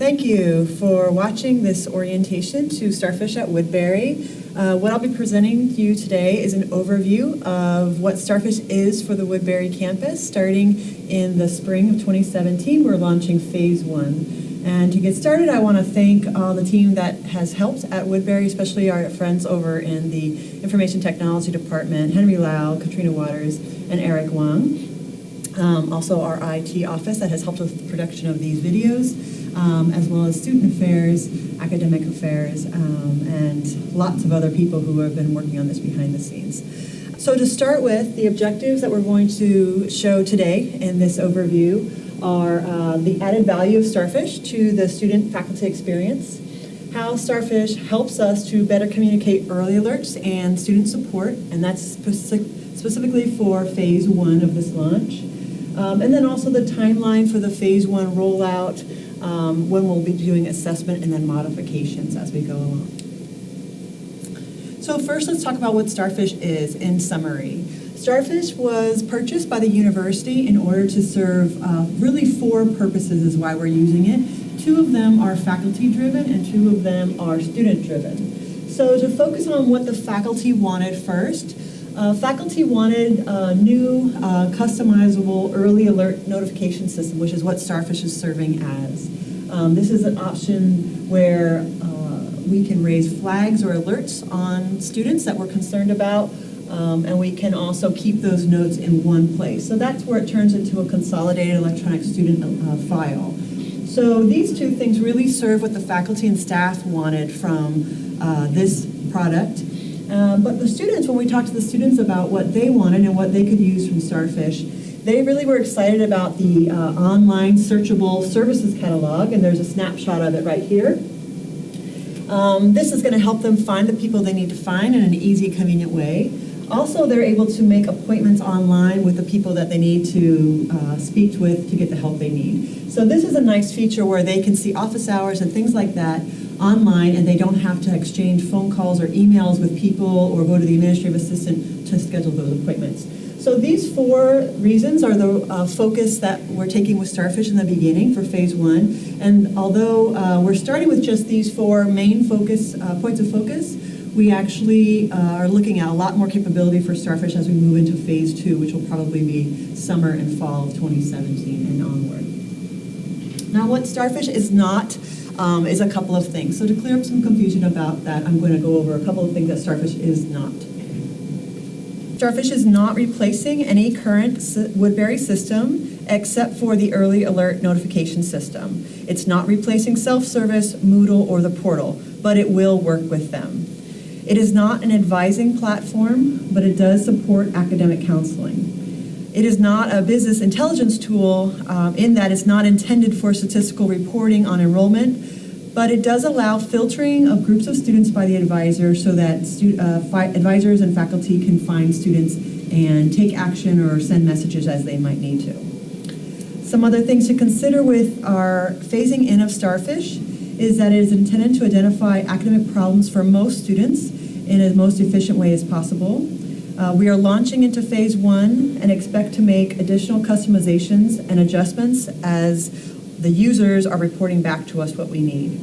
Thank you for watching this orientation to Starfish at Woodbury. What I'll be presenting to you today is an overview of what Starfish is for the Woodbury campus. Starting in the spring of 2017, we're launching Phase 1. And to get started, I want to thank all the team that has helped at Woodbury, especially our friends over in the Information Technology Department, Henry Lau, Katrina Waters, and Eric Wang. Also our IT office that has helped with the production of these videos, as well as student affairs, academic affairs, and lots of other people who have been working on this behind the scenes. So to start with, the objectives that we're going to show today in this overview are the added value of Starfish to the student-faculty experience, how Starfish helps us to better communicate early alerts and student support, and that's specifically for Phase 1 of this launch. And then also the timeline for the Phase 1 rollout, when we'll be doing assessment and then modifications as we go along. So first, let's talk about what Starfish is in summary. Starfish was purchased by the university in order to serve really 4 purposes is why we're using it. 2 of them are faculty-driven and 2 of them are student-driven. So to focus on what the faculty wanted first, faculty wanted a new customizable early alert notification system, which is what Starfish is serving as. This is an option where we can raise flags or alerts on students that we're concerned about, and we can also keep those notes in one place. So that's where it turns into a consolidated electronic student file. So these 2 things really serve what the faculty and staff wanted from this product. But the students, when we talked to the students about what they wanted and what they could use from Starfish, they really were excited about the online searchable services catalog, and there's a snapshot of it right here. This is going to help them find the people they need to find in an easy, convenient way. Also, they're able to make appointments online with the people that they need to speak with to get the help they need. So this is a nice feature where they can see office hours and things like that online, and they don't have to exchange phone calls or emails with people or go to the administrative assistant to schedule those appointments. So these 4 reasons are the focus that we're taking with Starfish in the beginning for Phase 1. And although we're starting with just these 4 main focus points of focus, we actually are looking at a lot more capability for Starfish as we move into Phase 2, which will probably be summer and fall of 2017 and onward. Now, what Starfish is not is a couple of things. So to clear up some confusion about that, I'm going to go over a couple of things that Starfish is not. Starfish is not replacing any current Woodbury system except for the early alert notification system. It's not replacing self-service, Moodle, or the portal, but it will work with them. It is not an advising platform, but it does support academic counseling. It is not a business intelligence tool in that it's not intended for statistical reporting on enrollment, but it does allow filtering of groups of students by the advisor so that advisors and faculty can find students and take action or send messages as they might need to. Some other things to consider with our phasing in of Starfish is that it is intended to identify academic problems for most students in the most efficient way as possible. We are launching into Phase 1 and expect to make additional customizations and adjustments as the users are reporting back to us what we need.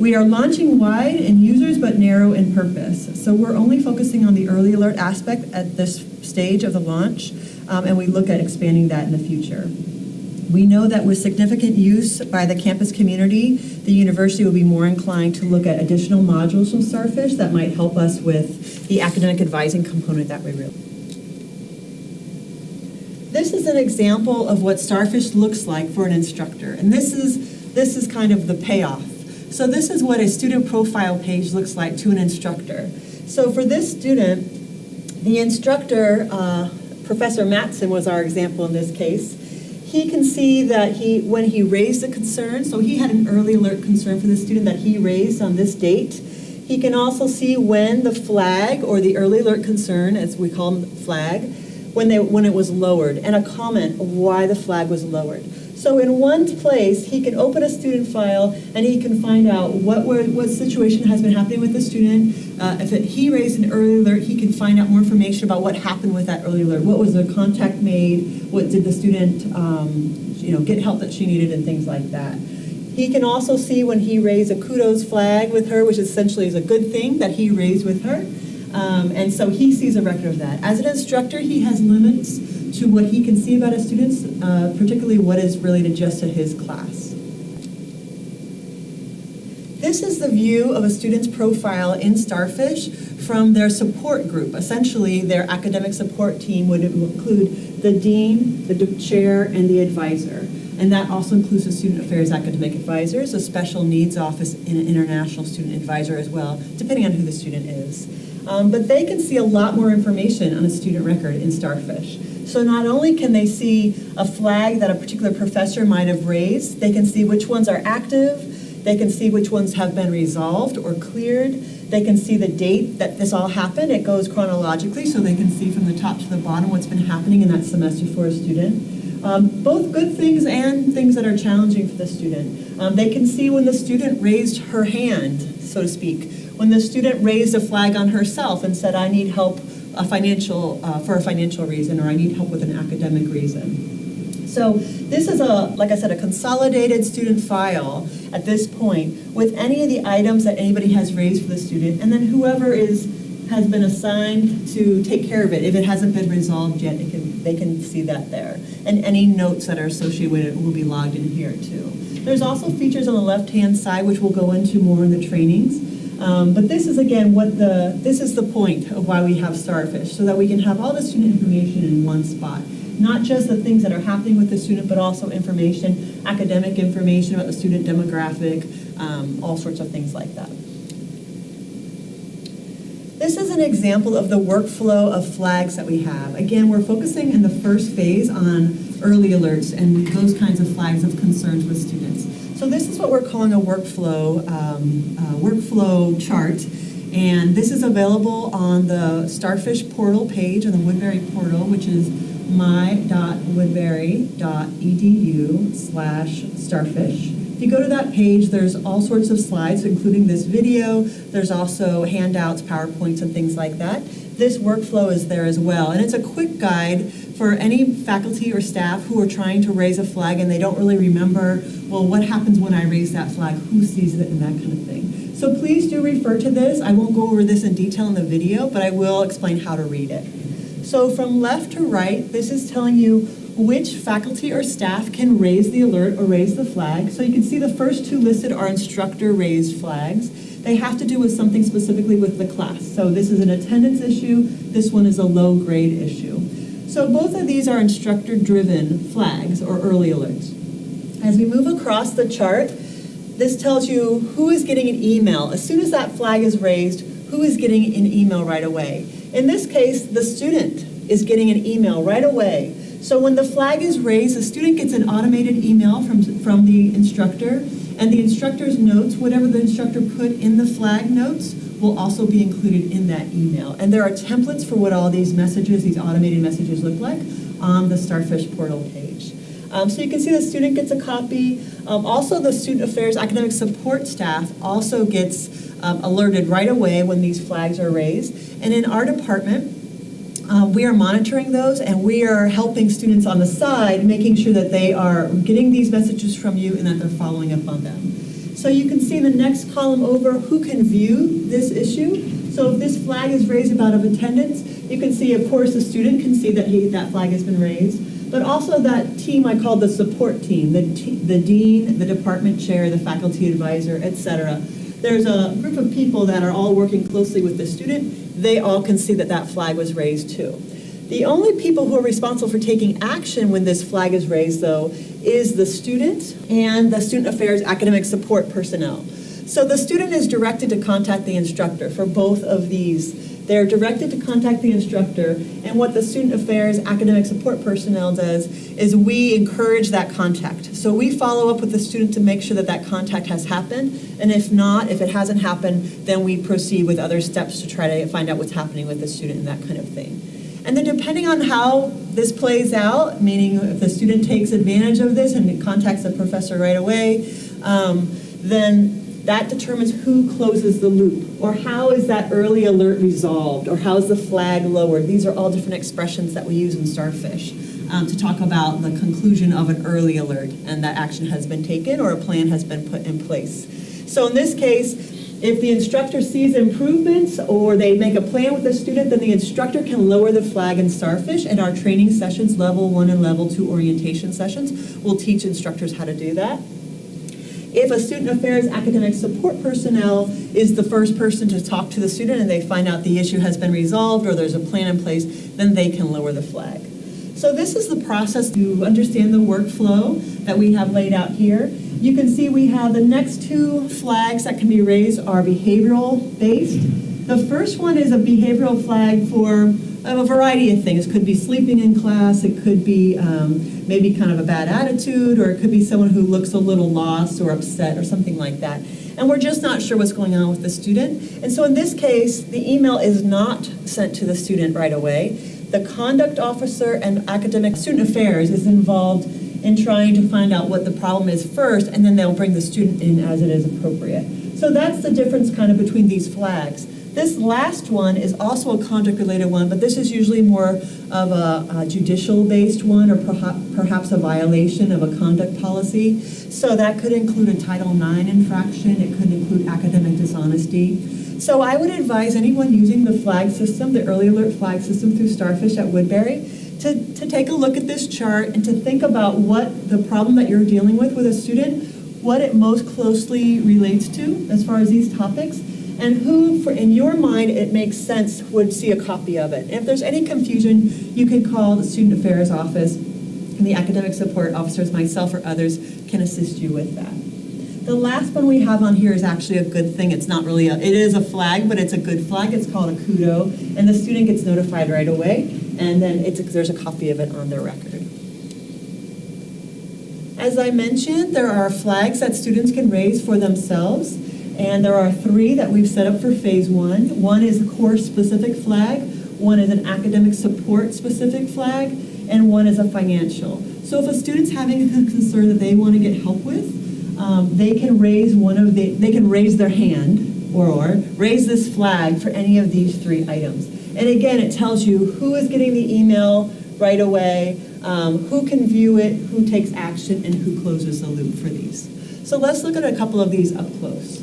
We are launching wide in users but narrow in purpose. So we're only focusing on the early alert aspect at this stage of the launch, and we look at expanding that in the future. We know that with significant use by the campus community, the university will be more inclined to look at additional modules from Starfish that might help us with the academic advising component that we really. This is an example of what Starfish looks like for an instructor, and this is kind of the payoff. So this is what a student profile page looks like to an instructor. So for this student, the instructor, Professor Matson was our example in this case. He can see that when he raised a concern, so he had an early alert concern for the student that he raised on this date. He can also see when the flag or the early alert concern, as we call them flag, when it was lowered, and a comment of why the flag was lowered. So in one place, he can open a student file and he can find out what situation has been happening with the student. If he raised an early alert, he can find out more information about what happened with that early alert. What was the contact made? What did the student get help that she needed and things like that. He can also see when he raised a kudos flag with her, which essentially is a good thing that he raised with her. And so he sees a record of that. As an instructor, he has limits to what he can see about his students, particularly what is related just to his class. This is the view of a student's profile in Starfish from their support group. Essentially, their academic support team would include the dean, the chair, and the advisor. And that also includes the Student Affairs Academic Advisors, a special needs office, and an international student advisor as well, depending on who the student is. But they can see a lot more information on a student record in Starfish. So not only can they see a flag that a particular professor might have raised, they can see which ones are active, they can see which ones have been resolved or cleared, they can see the date that this all happened. It goes chronologically, so they can see from the top to the bottom what's been happening in that semester for a student. Both good things and things that are challenging for the student. They can see when the student raised her hand, so to speak, when the student raised a flag on herself and said, I need help for a financial reason, or I need help with an academic reason. So this is like I said, a consolidated student file at this point with any of the items that anybody has raised for the student, and then whoever has been assigned to take care of it. If it hasn't been resolved yet, they can see that there. And any notes that are associated with it will be logged in here too. There's also features on the left-hand side, which we'll go into more in the trainings. But this is, again, this is the point of why we have Starfish, so that we can have all the student information in one spot. Not just the things that are happening with the student, but also information, academic information about the student demographic, all sorts of things like that. This is an example of the workflow of flags that we have. Again, we're focusing in the first phase on early alerts and those kinds of flags of concerns with students. So this is what we're calling a workflow chart, and this is available on the Starfish portal page, on the Woodbury portal, which is my.woodbury.edu/starfish. If you go to that page, there's all sorts of slides, including this video. There's also handouts, PowerPoints, and things like that. This workflow is there as well, and it's a quick guide for any faculty or staff who are trying to raise a flag and they don't really remember, well, what happens when I raise that flag, who sees it, and that kind of thing. So please do refer to this. I won't go over this in detail in the video, but I will explain how to read it. So from left to right, this is telling you which faculty or staff can raise the alert or raise the flag. So you can see the first two listed are instructor raised flags. They have to do with something specifically with the class. So this is an attendance issue. This one is a low grade issue. So both of these are instructor-driven flags or early alerts. As we move across the chart, this tells you who is getting an email. As soon as that flag is raised, who is getting an email right away? In this case, the student is getting an email right away. So when the flag is raised, the student gets an automated email from the instructor, and the instructor's notes, whatever the instructor put in the flag notes, will also be included in that email. And there are templates for what all these messages, these automated messages look like on the Starfish portal page. So you can see the student gets a copy. Also, the Student Affairs Academic Support staff also gets alerted right away when these flags are raised. And in our department, we are monitoring those, and we are helping students on the side, making sure that they are getting these messages from you and that they're following up on them. So you can see the next column over who can view this issue. So if this flag is raised about of attendance, you can see, of course, the student can see that that flag has been raised, but also that team I call the support team, the dean, the department chair, the faculty advisor, etc. There's a group of people that are all working closely with the student. They all can see that that flag was raised too. The only people who are responsible for taking action when this flag is raised, though, is the student and the Student Affairs Academic Support personnel. So the student is directed to contact the instructor for both of these. They're directed to contact the instructor, and what the Student Affairs Academic Support personnel does is we encourage that contact. So we follow up with the student to make sure that that contact has happened, and if not, if it hasn't happened, then we proceed with other steps to try to find out what's happening with the student and that kind of thing. And then depending on how this plays out, meaning if the student takes advantage of this and contacts the professor right away, then that determines who closes the loop, or how is that early alert resolved, or how is the flag lowered. These are all different expressions that we use in Starfish to talk about the conclusion of an early alert and that action has been taken or a plan has been put in place. So in this case, if the instructor sees improvements or they make a plan with the student, then the instructor can lower the flag in Starfish. And our training sessions, level 1 and level 2 orientation sessions, will teach instructors how to do that. If a student affairs academic support personnel is the first person to talk to the student and they find out the issue has been resolved or there's a plan in place, then they can lower the flag. So this is the process to understand the workflow that we have laid out here. You can see we have the next 2 flags that can be raised are behavioral based. The first one is a behavioral flag for a variety of things. It could be sleeping in class, it could be maybe kind of a bad attitude, or it could be someone who looks a little lost or upset or something like that. And we're just not sure what's going on with the student. And so in this case, the email is not sent to the student right away. The conduct officer and academic student affairs is involved in trying to find out what the problem is first, and then they'll bring the student in as it is appropriate. So that's the difference kind of between these flags. This last one is also a conduct-related one, but this is usually more of a judicial-based one, or perhaps a violation of a conduct policy. So that could include a Title IX infraction. It could include academic dishonesty. So I would advise anyone using the flag system, the early alert flag system through Starfish at Woodbury, to take a look at this chart and to think about what the problem that you're dealing with a student, what it most closely relates to as far as these topics, and who, in your mind, it makes sense would see a copy of it. And if there's any confusion, you can call the Student Affairs Office, and the academic support officers, myself or others, can assist you with that. The last one we have on here is actually a good thing. It's not really it is a flag, but it's a good flag. It's called a kudo, and the student gets notified right away, and then there's a copy of it on their record. As I mentioned, there are flags that students can raise for themselves, and there are 3 that we've set up for phase 1. One is a course-specific flag, one is an academic support-specific flag, and one is a financial. So if a student's having a concern that they want to get help with, they can raise their hand or raise this flag for any of these 3 items. And again, it tells you who is getting the email right away, who can view it, who takes action, and who closes the loop for these. So let's look at a couple of these up close.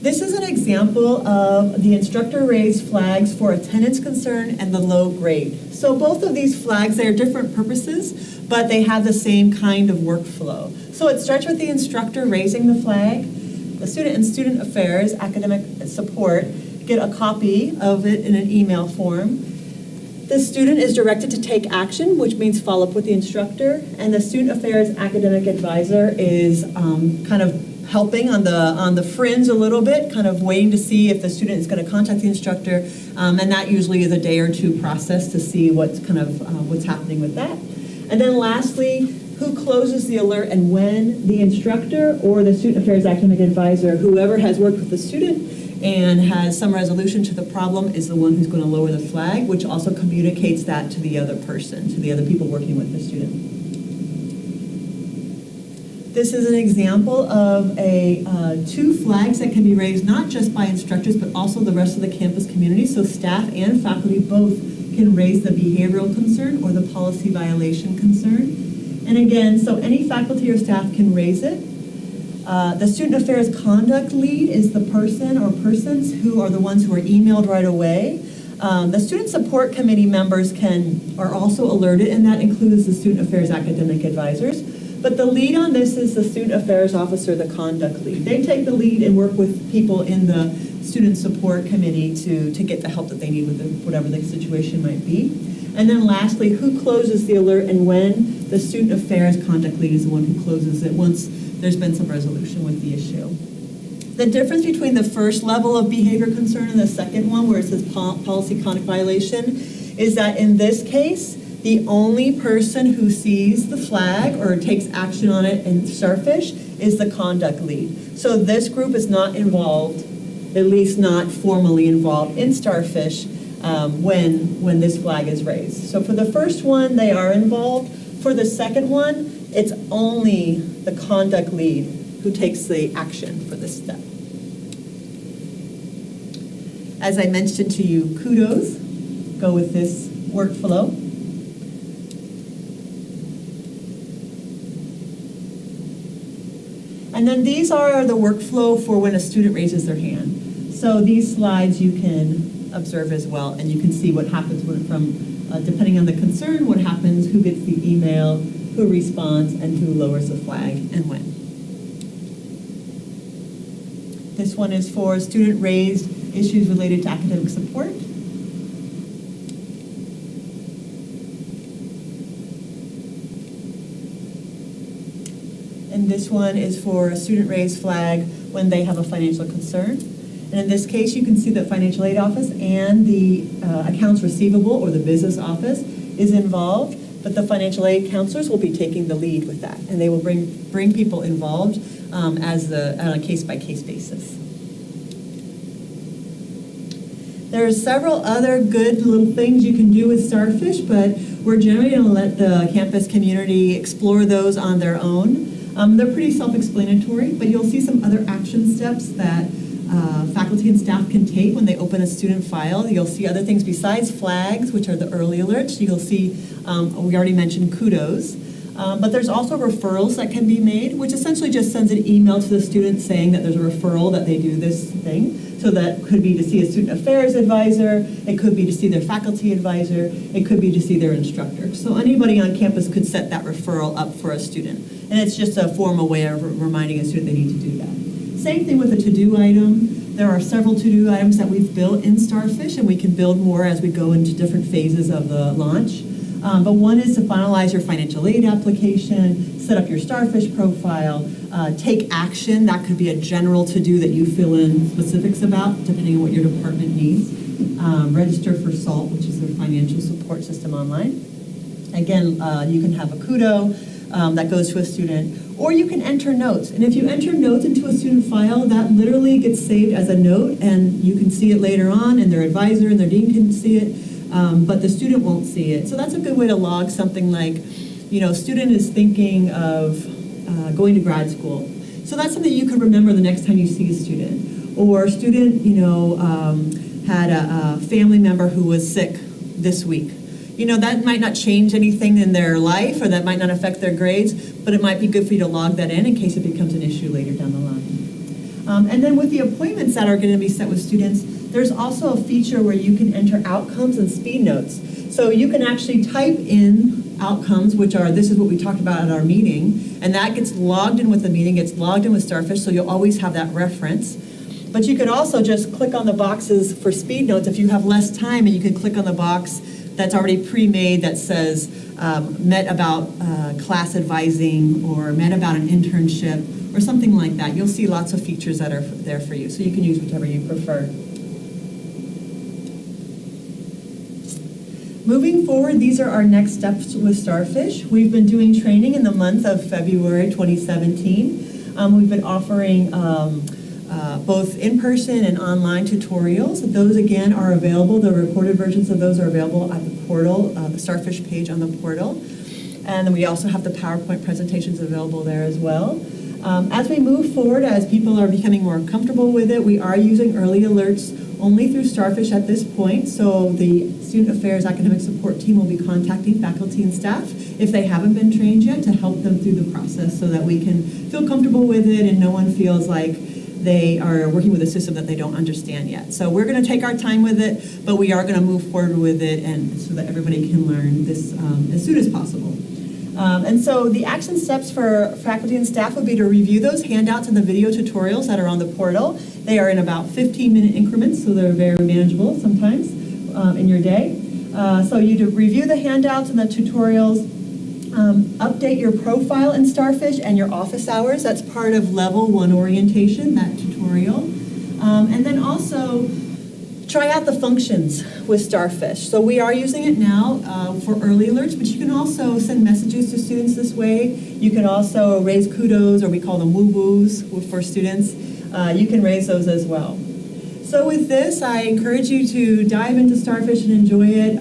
This is an example of the instructor raised flags for attendance concern and the low grade. So both of these flags, they are different purposes, but they have the same kind of workflow. So it starts with the instructor raising the flag. The student and student affairs, academic support, get a copy of it in an email form. The student is directed to take action, which means follow up with the instructor, and the student affairs academic advisor is kind of helping on the fringe a little bit, kind of waiting to see if the student is going to contact the instructor, and that usually is a day or 2 process to see what's happening with that. And then lastly, who closes the alert and when? The instructor or the student affairs academic advisor, whoever has worked with the student and has some resolution to the problem, is the one who's going to lower the flag, which also communicates that to the other person, to the other people working with the student. This is an example of 2 flags that can be raised not just by instructors, but also the rest of the campus community. So staff and faculty both can raise the behavioral concern or the policy violation concern. And again, so any faculty or staff can raise it. The student affairs conduct lead is the person or persons who are the ones who are emailed right away. The student support committee members are also alerted, and that includes the student affairs academic advisors. But the lead on this is the student affairs officer, the conduct lead. They take the lead and work with people in the student support committee to get the help that they need with whatever the situation might be. And then lastly, who closes the alert and when? The student affairs conduct lead is the one who closes it once there's been some resolution with the issue. The difference between the first level of behavior concern and the second one, where it says policy conduct violation, is that in this case, the only person who sees the flag or takes action on it in Starfish is the conduct lead. So this group is not involved, at least not formally involved in Starfish when this flag is raised. So for the first one, they are involved. For the second one, It's only the conduct lead who takes the action for this step. As I mentioned to you, kudos go with this workflow. And then these are the workflow for when a student raises their hand. So these slides you can observe as well, and you can see what happens depending on the concern, what happens, who gets the email, who responds, and who lowers the flag, and when. This one is for student-raised issues related to academic support. And this one is for a student-raised flag when they have a financial concern. And in this case, you can see that financial aid office and the accounts receivable or the business office is involved, but the financial aid counselors will be taking the lead with that, and they will bring people involved on a case-by-case basis. There are several other good little things you can do with Starfish, but we're generally going to let the campus community explore those on their own. They're pretty self-explanatory, but you'll see some other action steps that faculty and staff can take when they open a student file. You'll see other things besides flags, which are the early alerts. You'll see, we already mentioned kudos, but there's also referrals that can be made, which essentially just sends an email to the student saying that there's a referral that they do this thing. So that could be to see a student affairs advisor, it could be to see their faculty advisor, it could be to see their instructor. So anybody on campus could set that referral up for a student. And it's just a formal way of reminding a student they need to do that. Same thing with a to-do item. There are several to-do items that we've built in Starfish, and we can build more as we go into different phases of the launch. But one is to finalize your financial aid application, set up your Starfish profile, take action. That could be a general to-do that you fill in specifics about, depending on what your department needs. Register for SALT, which is their financial support system online. Again, you can have a kudo that goes to a student, or you can enter notes. And if you enter notes into a student file, that literally gets saved as a note, and you can see it later on, and their advisor and their dean can see it, but the student won't see it. So that's a good way to log something like, student is thinking of going to grad school. So that's something you could remember the next time you see a student. Or student, had a family member who was sick this week. That might not change anything in their life, or that might not affect their grades, but it might be good for you to log that in case it becomes an issue later down the line. And then with the appointments that are going to be set with students, there's also a feature where you can enter outcomes and speed notes. So you can actually type in outcomes, which are, this is what we talked about at our meeting, and that gets logged in with the meeting, gets logged in with Starfish, so you'll always have that reference. But you could also just click on the boxes for speed notes if you have less time, and you can click on the box that's already pre-made that says met about class advising, or met about an internship, or something like that. You'll see lots of features that are there for you, so you can use whichever you prefer. Moving forward, these are our next steps with Starfish. We've been doing training in the month of February 2017. We've been offering both in-person and online tutorials. Those, again, are available. The recorded versions of those are available at the portal, the Starfish page on the portal. And then we also have the PowerPoint presentations available there as well. As we move forward, as people are becoming more comfortable with it, we are using early alerts only through Starfish at this point. So the Student Affairs Academic Support team will be contacting faculty and staff if they haven't been trained yet to help them through the process so that we can feel comfortable with it and no one feels like they are working with a system that they don't understand yet. So we're going to take our time with it, but we are going to move forward with it, and so that everybody can learn this as soon as possible. And so the action steps for faculty and staff would be to review those handouts and the video tutorials that are on the portal. They are in about 15-minute increments, so they're very manageable sometimes in your day. So you review the handouts and the tutorials, update your profile in Starfish and your office hours. That's part of level 1 orientation, that tutorial. And then also try out the functions with Starfish. So we are using it now for early alerts, but you can also send messages to students this way. You can also raise kudos, or we call them woo-woos for students. You can raise those as well. So with this, I encourage you to dive into Starfish and enjoy it.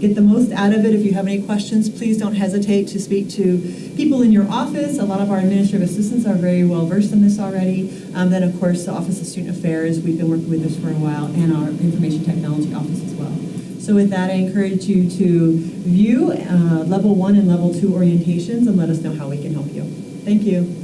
Get the most out of it. If you have any questions, please don't hesitate to speak to people in your office. A lot of our administrative assistants are very well versed in this already. Then, of course, the Office of Student Affairs, we've been working with this for a while, and our Information Technology Office as well. So with that, I encourage you to view Level 1 and Level 2 orientations and let us know how we can help you. Thank you.